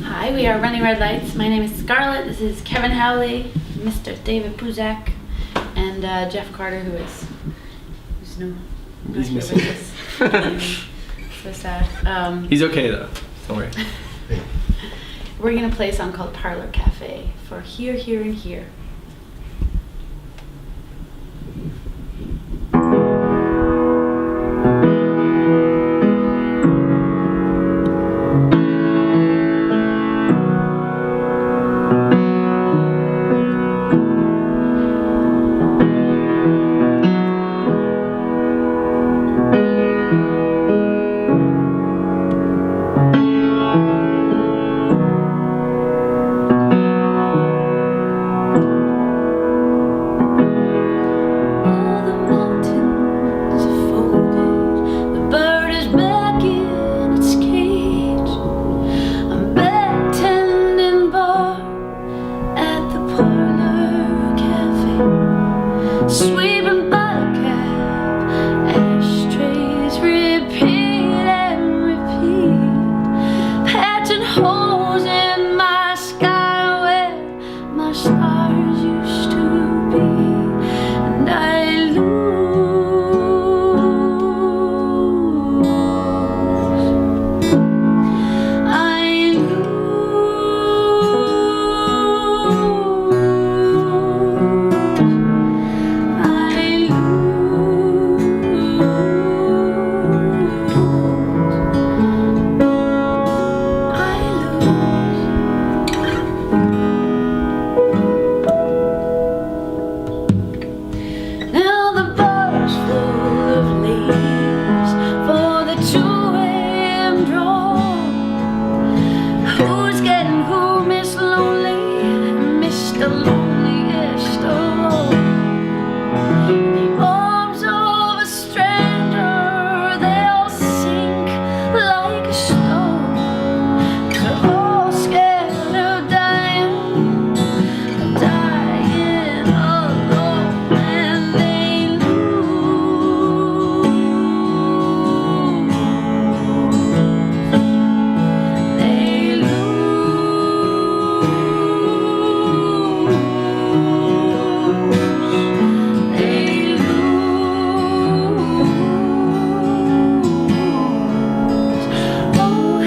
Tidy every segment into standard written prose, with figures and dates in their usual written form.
Hi, we are Running Red Lights. My name is Scarlett. This is Kevin Howley, Mr. David Puzak, and Jeff Carter, who's missing. So sad. He's okay though. Don't worry. We're gonna play a song called Parlour Cafe for Here, Here, and Here. Sweeping buttercup, ashtrays, repeat and repeat, patching holes in my sky where my stars used to be, and I lose. The loneliest of all, in the arms of a stranger, they all sink like a stone. They're all scared of dying alone, and they lose. They lose. Oh,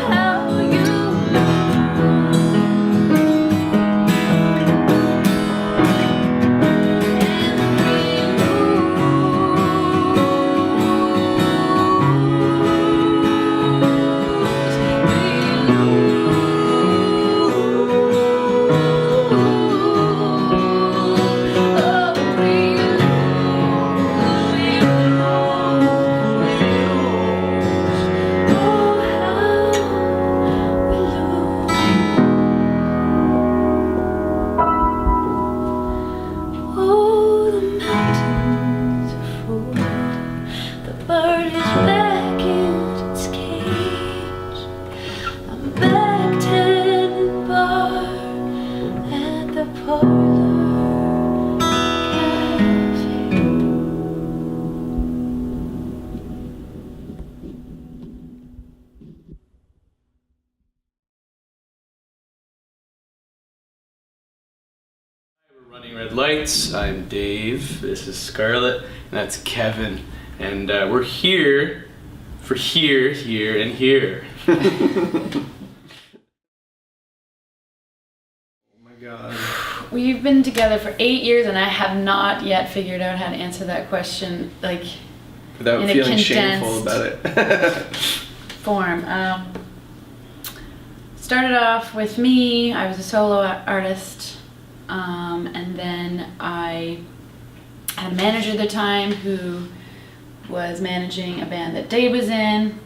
how you Parlour Cafe. We're running red lights. I'm Dave. This is Scarlett, and that's Kevin. And we're here for here, here, and here. Oh my god. We've been together for 8 years, and I have not yet figured out how to answer that question, like, Without in a feeling condensed shameful about it. form. Started off with me. I was a solo artist, and then I had a manager at the time who was managing a band that Dave was in,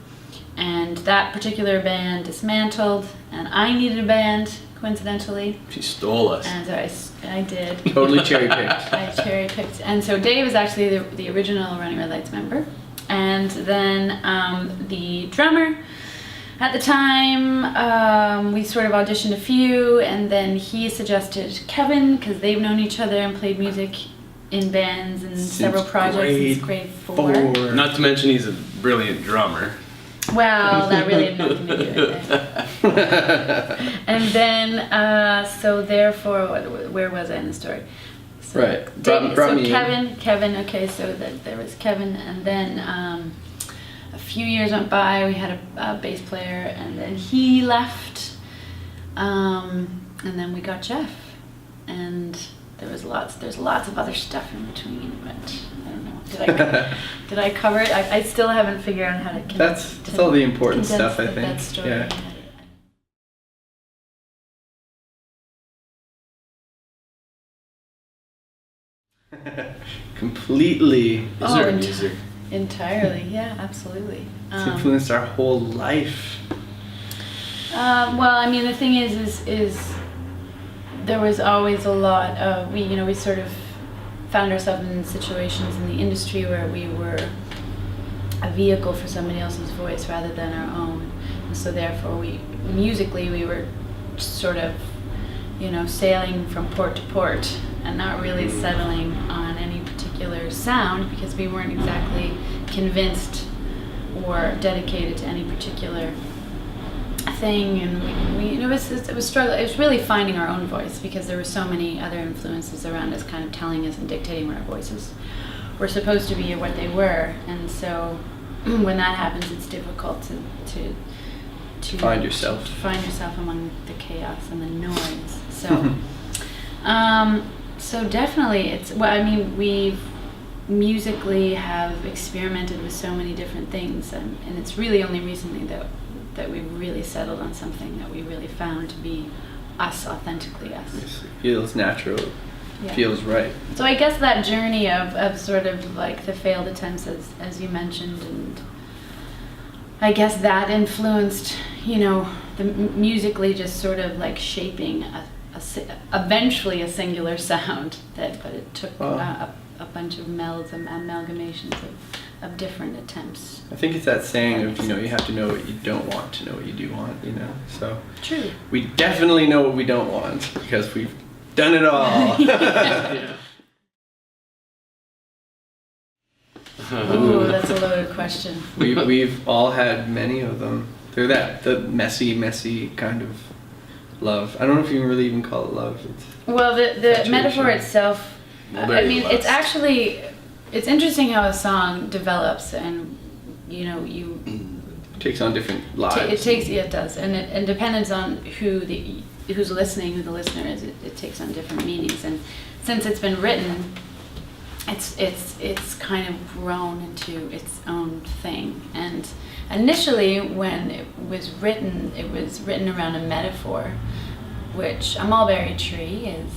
and that particular band dismantled, and I needed a band, coincidentally. She stole us. And so I did. Totally cherry-picked. I cherry-picked. And so Dave is actually the original Running Red Lights member. And then the drummer, at the time, we sort of auditioned a few, and then he suggested Kevin, because they've known each other and played music in bands and several projects since grade 4. Not to mention he's a brilliant drummer. Well, that really had nothing to do with it. And then, so therefore, where was I in the story? So Right. Brought me Kevin, okay, so there was Kevin, and then a few years went by, we had a bass player, and then he left, and then we got Jeff, and there's lots of other stuff in between, but I don't know. Did I cover it? I still haven't figured out how to. That's all the important stuff, I think. That story. Yeah. Completely. Music. Entirely, yeah, absolutely. It's influenced our whole life. Well, I mean, the thing is there was always a lot of, we sort of found ourselves in situations in the industry where we were a vehicle for somebody else's voice rather than our own. And so therefore musically we were sort of, sailing from port to port and not really settling on any particular sound, because we weren't exactly convinced or dedicated to any particular thing, and it was struggle. It was really finding our own voice, because there were so many other influences around us, kind of telling us and dictating what our voices were supposed to be or what they were. And so, when that happens, it's difficult to find yourself. To find yourself among the chaos and the noise. So, so definitely, we musically have experimented with so many different things, and it's really only recently that we really settled on something that we really found to be us, authentically us. It feels natural. Yeah. Feels right. So I guess that journey of sort of like the failed attempts, as you mentioned, and I guess that influenced, the musically just sort of like shaping eventually a singular sound, but it took a bunch of amalgamations of different attempts. I think it's that saying of, you have to know what you don't want to know what you do want, so. True. We definitely know what we don't want, because we've done it all. Yeah. Ooh, that's a loaded question. We've all had many of them. They're the messy kind of love. I don't know if you can really even call it love. Well, the metaphor itself, it's actually, it's interesting how a song develops, and it takes on different lives. It does, and depends on who's listening, who the listener is. It takes on different meanings, and since it's been written, it's kind of grown into its own thing. And initially, when it was written around a metaphor, which a mulberry tree is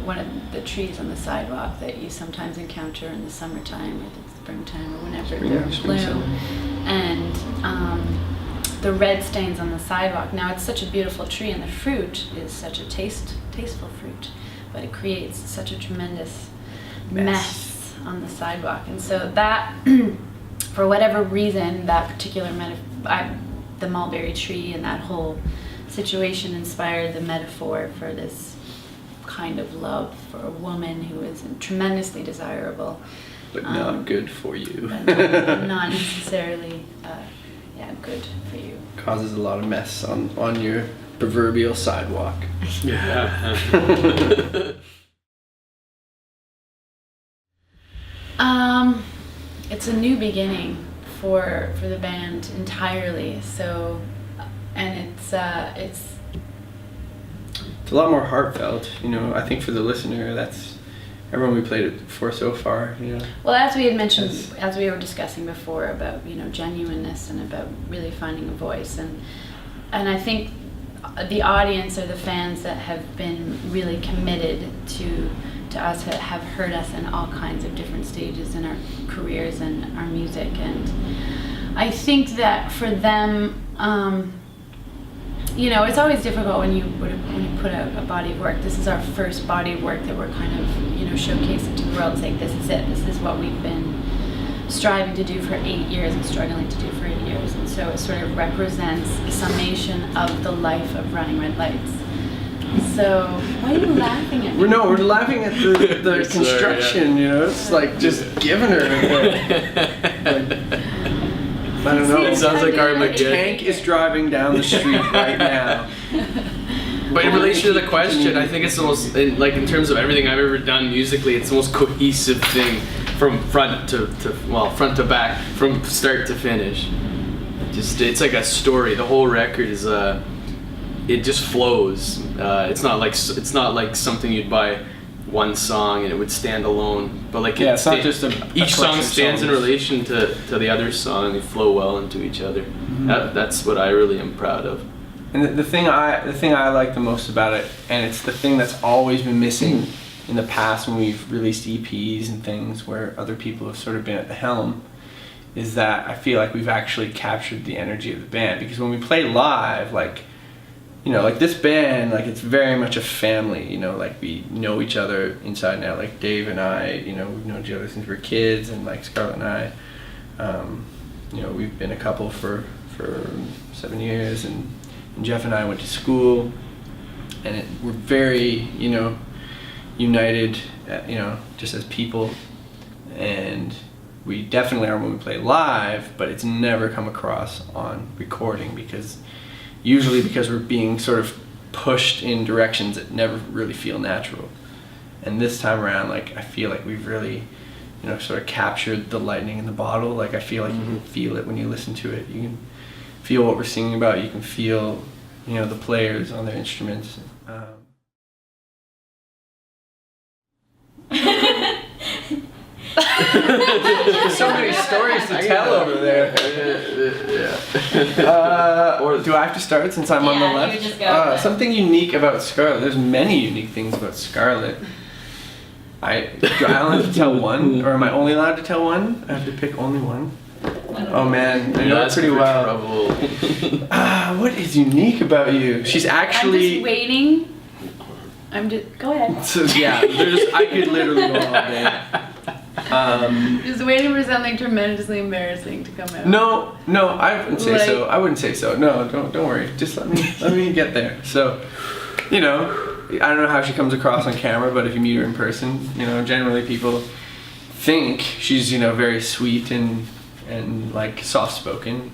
one of the trees on the sidewalk that you sometimes encounter in the summertime or the springtime or whenever they're bloom, and the red stains on the sidewalk. Now, it's such a beautiful tree, and the fruit is such a tasteful fruit, but it creates such a tremendous mess on the sidewalk. And so that, for whatever reason, that particular the mulberry tree and that whole situation inspired the metaphor for this kind of love for a woman who is tremendously desirable. But not good for you. But not necessarily, good for you. Causes a lot of mess on your proverbial sidewalk. Yeah. It's a new beginning for the band entirely. So, and it's It's a lot more heartfelt, you know. I think for the listener, that's everyone we played it for so far, you know. well, as we had mentioned, as we were discussing before about genuineness and about really finding a voice, and I think the audience or the fans that have been really committed to us have heard us in all kinds of different stages in our careers and our music, and I think that for them, it's always difficult when you put out a body of work. This is our first body of work that we're kind of showcasing to the world, saying this is it. This is what we've been striving to do for 8 years and struggling to do for 8 years, and so it sort of represents a summation of the life of Running Red Lights. So why are you laughing at me? We're laughing at the construction, it's like just giving her I don't know. It sounds like Armageddon. Tank is driving down the street right now. But in relation to the question, I think it's the most, in terms of everything I've ever done musically, it's the most cohesive thing from front to back, from start to finish. It's like a story. The whole record is it just flows. It's not like something you'd buy one song and it would stand alone, but it's not just each song stands in relation to the other song. They flow well into each other. Mm-hmm. That's what I really am proud of. And the thing I like the most about it, and it's the thing that's always been missing in the past when we've released EPs and things where other people have sort of been at the helm, is that I feel like we've actually captured the energy of the band. Because when we play live, like this band, it's very much a family, we know each other inside and out. Like Dave and I, we've known each other since we were kids, and like Scarlett and I, we've been a couple for 7 years, and Jeff and I went to school, and we're very, united, just as people, and we definitely are when we play live, but it's never come across on recording because we're being sort of pushed in directions that never really feel natural. And this time around, I feel like we've really, sort of captured the lightning in the bottle. I feel like you can feel it when you listen to it. You can feel what we're singing about. You can feel, the players on their instruments. So many stories to tell over there. Or do I have to start since I'm on the left? You just go. Something unique about Scarlett. There's many unique things about Scarlett. Do I only have to tell one, or am I only allowed to tell one? I have to pick only one. Oh man, I know it pretty well. What is unique about you? She's actually. I'm just waiting. Go ahead. So yeah, I could literally go all day. Just waiting for something tremendously embarrassing to come out. No, I wouldn't say so. I wouldn't say so. No, don't worry. Just let me get there. So, I don't know how she comes across on camera, but if you meet her in person, generally people think she's, very sweet and soft-spoken.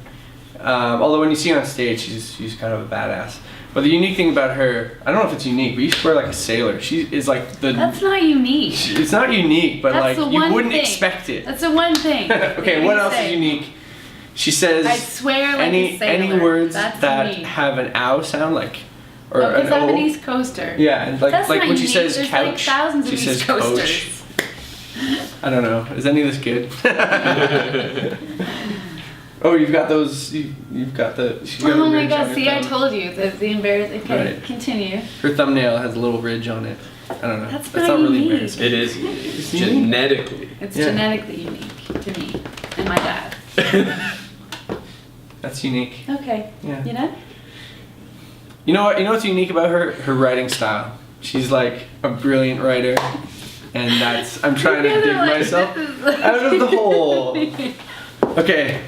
Although when you see her on stage, she's kind of a badass. But the unique thing about her, I don't know if it's unique, but you should wear like a sailor. She is like the... That's not unique. It's not unique, but That's you wouldn't expect it. That's the one thing. Okay, what else is unique? She says... I swear like a sailor. Any words That's that unique. have an ow sound, or because an I'm O. an East Coaster. Yeah, and That's like not when she unique. says There's couch, thousands she of says East Coasters. coach. I don't know. Is any of this good? Oh, you've got those. You've got the. Oh my god! See, I told you the embarrassing. Okay, Right. Continue. Her thumbnail has a little ridge on it. I don't know. That's not not really unique. embarrassing. It is genetically. It's Yeah. genetically unique to me and my dad. That's unique. Okay. Yeah. You know? You know what's unique about her? Her writing style. She's like a brilliant writer, and I'm trying to dig myself out of the hole. Okay.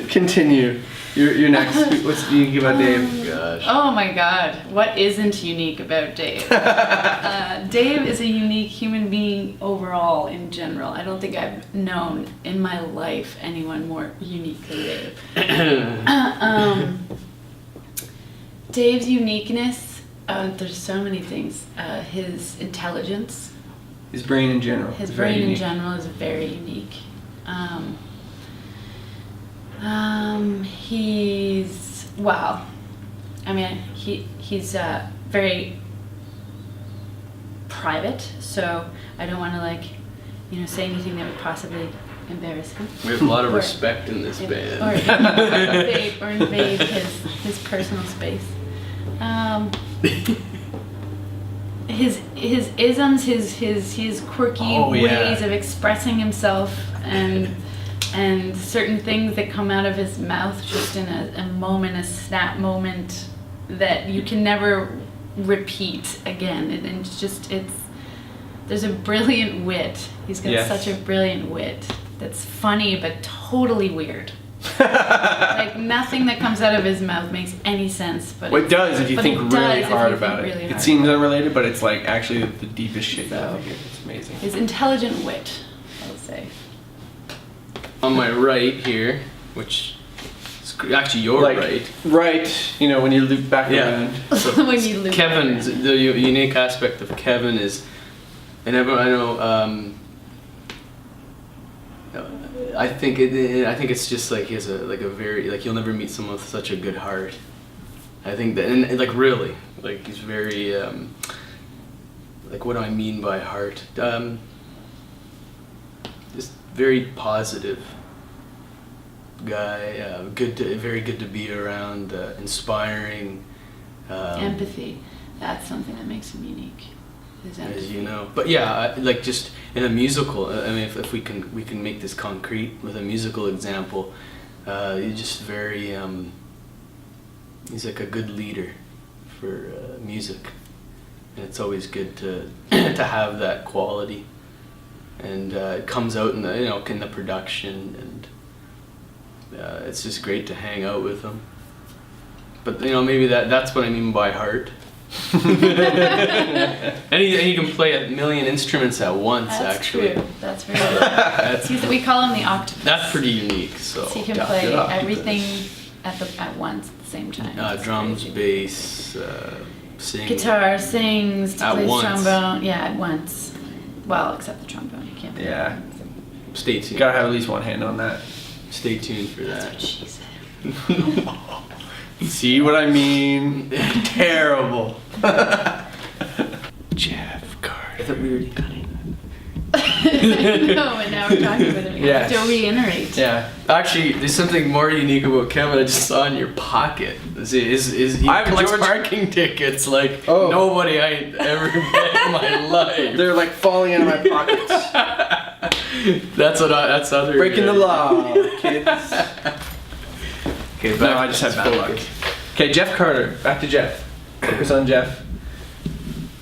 Continue. You're next. What's unique about Dave? Gosh. Oh my God, what isn't unique about Dave? Dave is a unique human being overall in general. I don't think I've known in my life anyone more unique than Dave. Dave's uniqueness, there's so many things. His intelligence. His brain in general. His is very brain in unique. general is very unique. He's wow. I mean, he's very private, so I don't want to say anything that would possibly embarrass him. We have a lot of respect in this band. Or invade his personal space. His isms, his quirky ways of expressing himself, and certain things that come out of his mouth just in a moment, a snap moment that you can never repeat again. And there's a brilliant wit. He's got such a brilliant wit that's funny but totally weird. Like nothing that comes out of his mouth makes any sense. But Well, it does if you think really hard about it. Really It hard. seems unrelated, but it's like actually the deepest shit you So- ever hear. It's amazing. His intelligent wit, I would say. On my right here, which is actually your right. Right, when you loop back Yeah. around. So When you loop Kevin's around. the unique aspect of Kevin is, and I know. I think it's just like he has a very you'll never meet someone with such a good heart. I think that and really he's very what do I mean by heart? Just very positive guy. Very good to be around. Inspiring. Empathy. That's something that makes him unique. His empathy. As you know, but yeah, just in a musical. I mean, if we can make this concrete with a musical example, he's just very. He's like a good leader for music, and it's always good to to have that quality, and it comes out in the in the production, and it's just great to hang out with him. But maybe that's what I mean by heart. and he can play a million instruments at once. That's actually, true. That's very good. We call him the octopus. That's pretty unique. So He can Yeah, play good octopus. everything at once at the same time. It's drums, crazy. bass, singing. Guitar, sings, At plays once. trombone. Yeah, at once. Well, except the trombone. You can't play Yeah. it. Stay You tuned. gotta have at least one hand on that. Stay tuned for That's that. what she said. See what I mean? Terrible. Jeff Carter. I thought we already got it. No, and now we're talking about it. We have Yes. to reiterate. Yeah. Actually, there's something more unique about Kevin. I just saw in your pocket. Is he I have collects George- parking tickets like Oh. nobody I ever met in my life. They're like falling out of my pockets. That's other Breaking the law, kids. Okay, No, I just had bad luck. Okay, Jeff Carter. Back to Jeff. Focus on Jeff.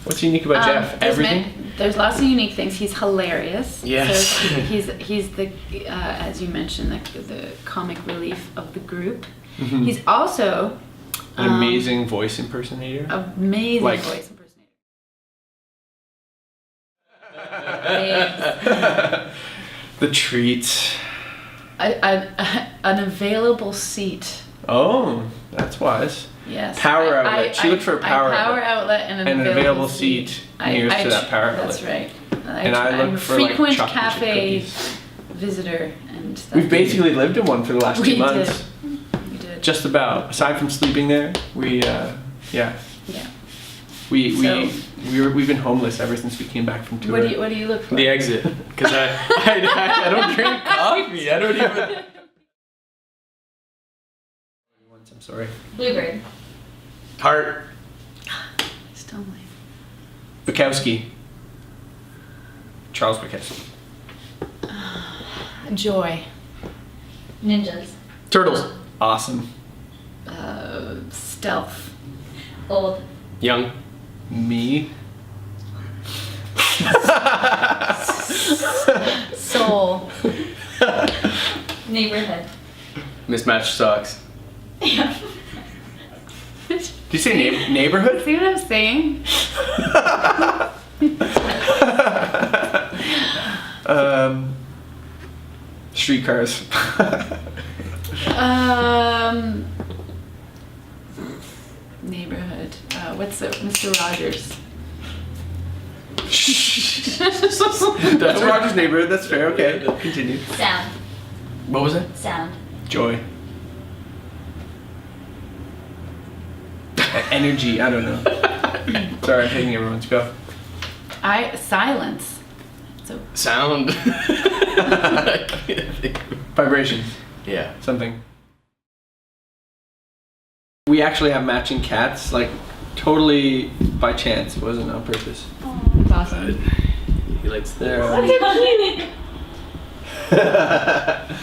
What's unique about Jeff? Everything? There's lots of unique things. He's hilarious. Yes. So he's the as you mentioned the comic relief of the group. Mhm. He's also An amazing voice impersonator. amazing Like- voice impersonator. The treats. An available seat. Oh, that's wise. Yes. Power outlet. She looked for a power outlet and And an available seat nearest to that power That's outlet. right. And I I'm a looked for like frequent chocolate chip cafe cookies. visitor, and that's We've basically lived in one for the last We 2 months. we did. Just about. Aside from sleeping there, we yeah. Yeah. We've been homeless ever since we came back from tour. What do you look for? The exit, because I don't drink coffee. I don't even. I'm sorry. Bluebird. Heart. Still lame. Bukowski. Charles Bukowski. Joy. Ninjas. Turtles. Awesome. Stealth. Old. Young. Me. Soul. Neighborhood. Mismatched socks. Yeah. Did you say neighborhood? See what I'm saying? Streetcars. Neighborhood. What's it? Mr. Rogers. That's Roger's neighborhood. That's fair. Okay, continue. Sound. What was it? Sound. Joy. Energy. I don't know. Sorry, I'm taking everyone's go. Silence. So Sound. I can't think. Vibration. Yeah. Something. We actually have matching cats, like totally by chance. It wasn't on purpose. that's awesome. He likes They're, the.